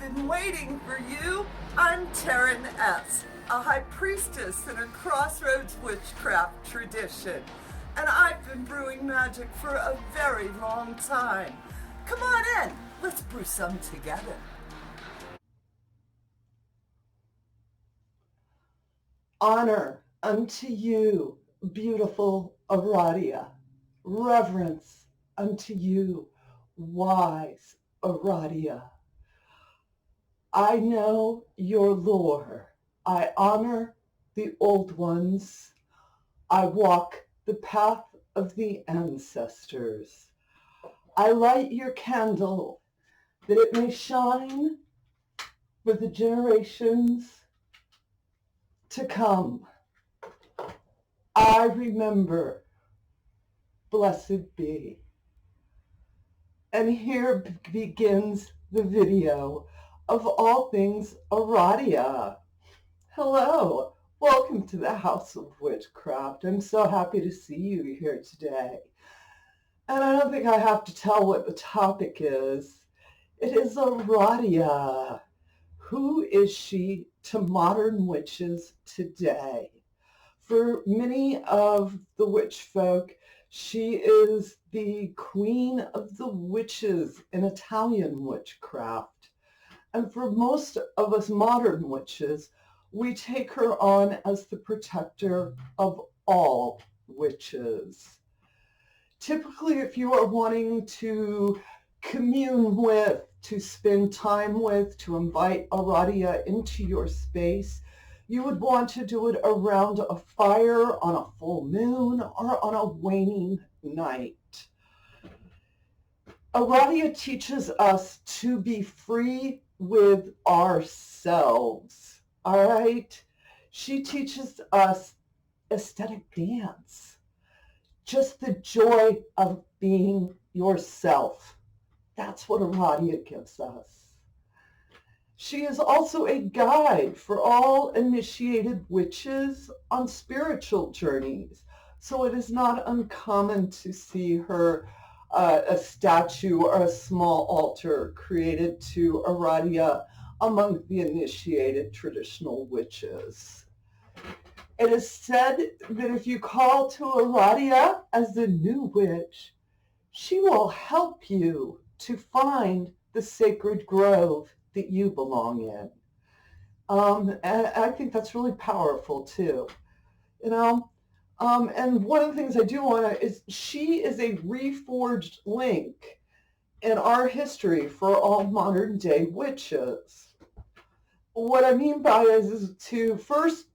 been waiting for you. I'm Taren S, a High Priestess in a Crossroads Witchcraft Tradition, and I've been brewing magic for a very long time. Come on in, let's brew some together. Honor unto you, beautiful Aradia. Reverence unto you, wise Aradia. I know your lore. I honor the old ones. I walk the path of the ancestors. I light your candle that it may shine for the generations to come. I remember, blessed be. And here begins the video of all things Aradia. Hello, welcome to the House of Witchcraft. I'm so happy to see you here today. And I don't think I have to tell what the topic is. It is Aradia. Who is she to modern witches today? For many of the witch folk, she is the queen of the witches in Italian witchcraft. And for most of us modern witches, we take her on as the protector of all witches. Typically, if you are wanting to commune with, to spend time with, to invite Aradia into your space, you would want to do it around a fire on a full moon or on a waning night. Aradia teaches us to be free with ourselves, all right? She teaches us aesthetic dance, just the joy of being yourself. That's what Aradia gives us. She is also a guide for all initiated witches on spiritual journeys. So it is not uncommon to see her a statue or a small altar created to Aradia among the initiated traditional witches. It is said that if you call to Aradia as the new witch, she will help you to find the sacred grove that you belong in. And I think that's really powerful too, you know. And one of the things I do want to is she is a reforged link in our history for all modern day witches. What I mean by it is to first,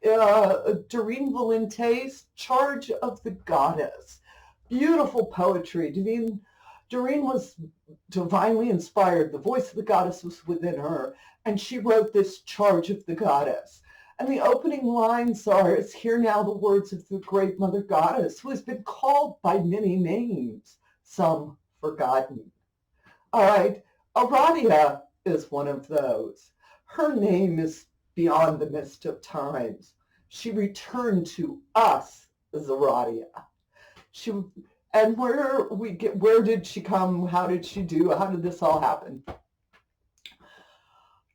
Doreen Valente's Charge of the Goddess. Beautiful poetry. Doreen was divinely inspired. The voice of the goddess was within her, and she wrote this Charge of the Goddess. And the opening lines are, "Is hear now the words of the great mother goddess, who has been called by many names, some forgotten." All right, Aradia is one of those. Her name is beyond the mist of times. She returned to us as Aradia. And where did she come? How did she do? How did this all happen?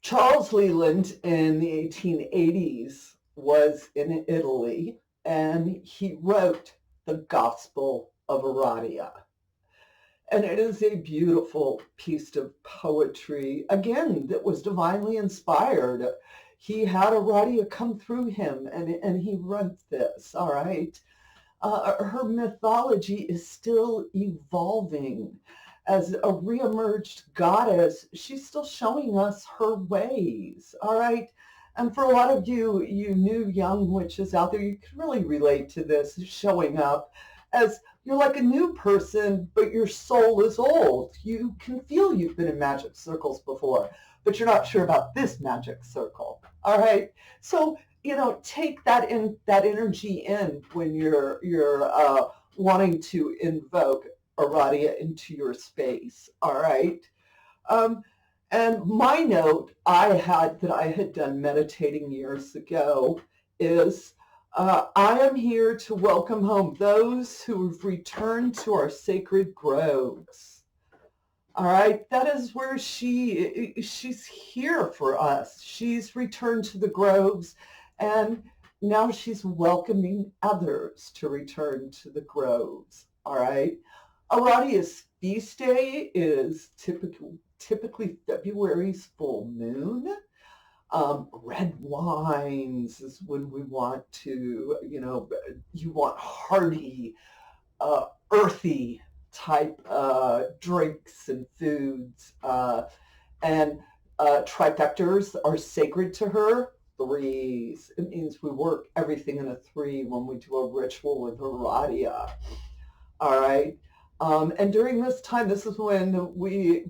Charles Leland in the 1880s was in Italy, and he wrote the Gospel of Aradia. And it is a beautiful piece of poetry, again, that was divinely inspired. He had Aradia come through him, and he wrote this, all right? Her mythology is still evolving. As a reemerged goddess, she's still showing us her ways, all right? And for a lot of you new young witches out there, you can really relate to this, showing up as you're like a new person, but your soul is old. You can feel you've been in magic circles before, but you're not sure about this magic circle, all right? So, take that energy in when you're wanting to invoke Aradia into your space, all right? And my note I had done meditating years ago is, I am here to welcome home those who have returned to our sacred groves. All right, that is where she's here for us. She's returned to the groves, and now she's welcoming others to return to the groves. All right. Aradia's feast day is typically February's full moon. Red wines is when we want to, you want hearty, earthy type drinks and foods. And trifectors are sacred to her. Threes. It means we work everything in a three when we do a ritual with Aradia. All right. And during this time, this is when we,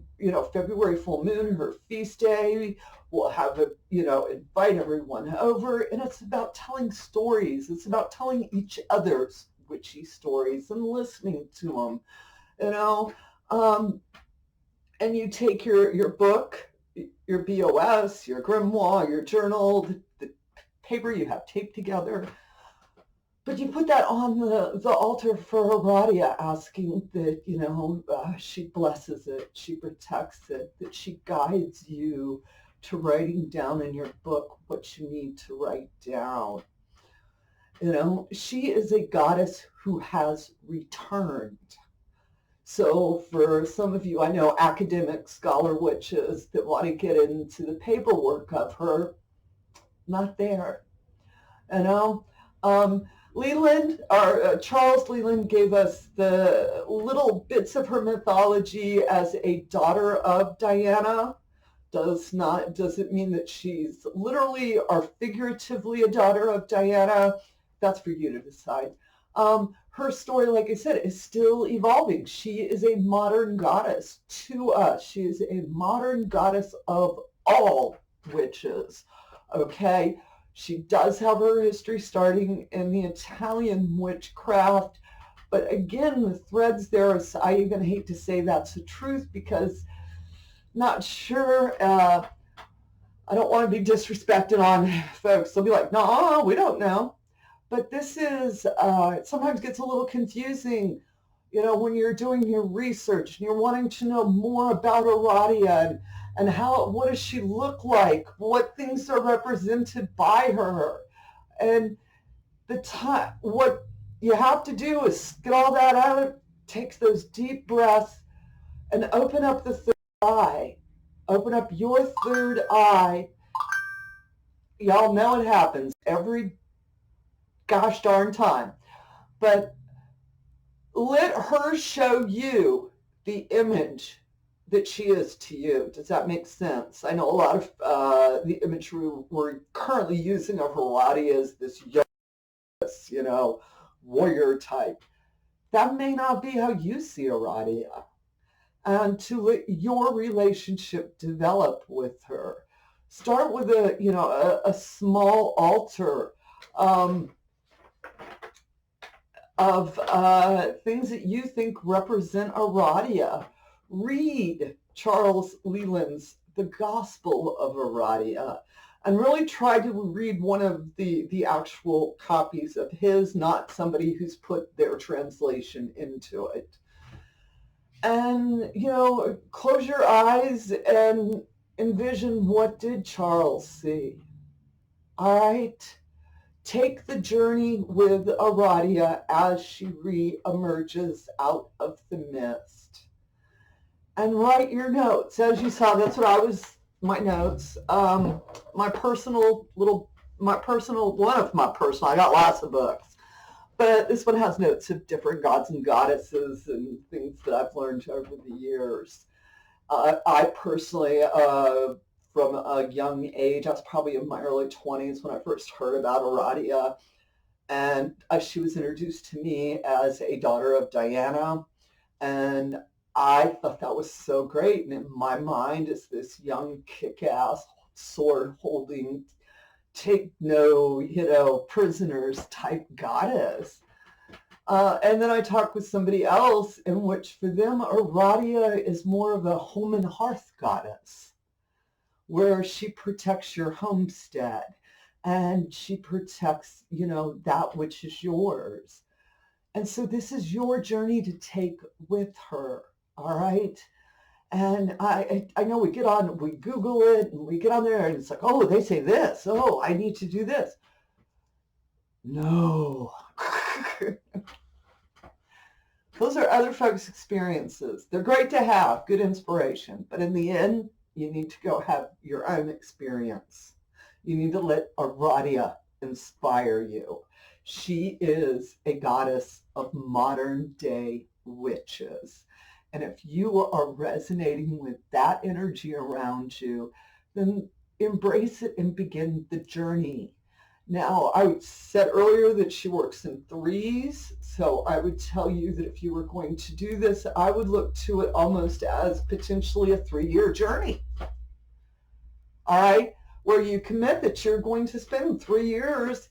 February full moon, her feast day, we'll have a, invite everyone over. And it's about telling stories. It's about telling each other's witchy stories and listening to them, and you take your book, your BOS, your grimoire, your journal, the paper you have taped together, but you put that on the altar for Aradia, asking that, she blesses it, she protects it, that she guides you to writing down in your book what you need to write down. She is a goddess who has returned. So for some of you, I know academic scholar witches that want to get into the paperwork of her, not there. Leland, or Charles Leland, gave us the little bits of her mythology as a daughter of Diana. Doesn't mean that she's literally or figuratively a daughter of Diana. That's for you to decide. Her story, like I said, is still evolving. She is a modern goddess to us. She is a modern goddess of all witches. Okay? She does have her history starting in the Italian witchcraft. But again, the threads there, I even hate to say that's the truth because not sure. I don't want to be disrespecting on folks. They'll be like, no, we don't know. But this is, it sometimes gets a little confusing, when you're doing your research and you're wanting to know more about Aradia and what does she look like? What things are represented by her? And what you have to do is get all that out, take those deep breaths and open up the third eye. Open up your third eye. Y'all know it happens every gosh darn time. But let her show you the image that she is to you. Does that make sense? I know a lot of the imagery we're currently using of Aradia is this young, warrior type. That may not be how you see Aradia. And to let your relationship develop with her. Start with a small altar of things that you think represent Aradia. Read Charles Leland's The Gospel of Aradia and really try to read one of the actual copies of his, not somebody who's put their translation into it. And, close your eyes and envision, what did Charles see? All right. Take the journey with Aradia as she re-emerges out of the mist. And write your notes. As you saw, that's what my notes. I got lots of books. But this one has notes of different gods and goddesses and things that I've learned over the years. I personally, from a young age, I was probably in my early 20s when I first heard about Aradia. And she was introduced to me as a daughter of Diana. And I thought that was so great. And in my mind is this young kick-ass sword-holding, take no, prisoners type goddess. And then I talked with somebody else in which for them, Aradia is more of a home and hearth goddess, where she protects your homestead and she protects, that which is yours. And so this is your journey to take with her, all right? And I know we Google it, and we get on there, and it's like, oh, they say this. Oh, I need to do this. No. Those are other folks' experiences. They're great to have, good inspiration. But in the end, you need to go have your own experience. You need to let Aradia inspire you. She is a goddess of modern day witches. And if you are resonating with that energy around you, then embrace it and begin the journey. Now, I said earlier that she works in threes, so I would tell you that if you were going to do this, I would look to it almost as potentially a 3-year journey. All right, where you commit that you're going to spend 3 years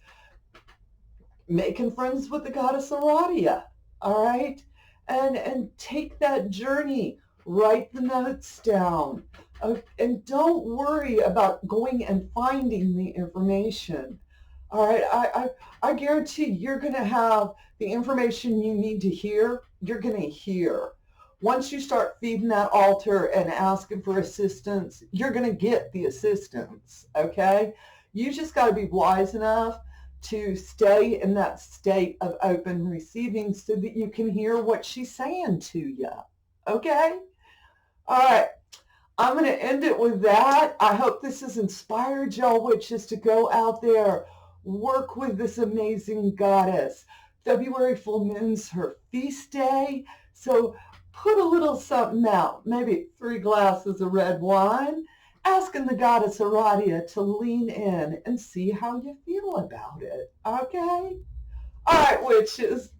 making friends with the goddess Aradia. All right, and take that journey. Write the notes down, and don't worry about going and finding the information. All right, I guarantee you're going to have the information you need to hear. You're going to hear. Once you start feeding that altar and asking for assistance, you're going to get the assistance, okay? You just got to be wise enough to stay in that state of open receiving so that you can hear what she's saying to you, okay? All right. I'm going to end it with that. I hope this has inspired y'all witches to go out there, work with this amazing goddess. February full moon's her feast day, so put a little something out, maybe 3 glasses of red wine, asking the goddess Aradia to lean in and see how you feel about it, okay? All right, witches.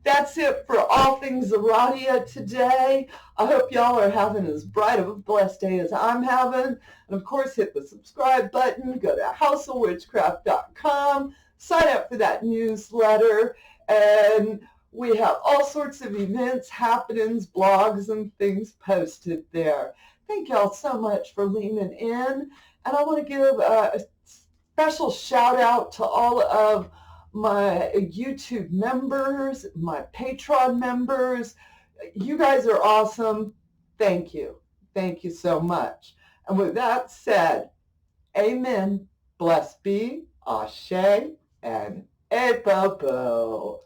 That's it for all things Aradia today. I hope y'all are having as bright of a blessed day as I'm having. And of course, hit the subscribe button. Go to houseofwitchcraft.com. Sign up for that newsletter. And we have all sorts of events, happenings, blogs, and things posted there. Thank y'all so much for leaning in. And I want to give a special shout out to all of my YouTube members, my Patreon members. You guys are awesome. Thank you. Thank you so much. And with that said, amen, blessed be, ashe, and ebobo.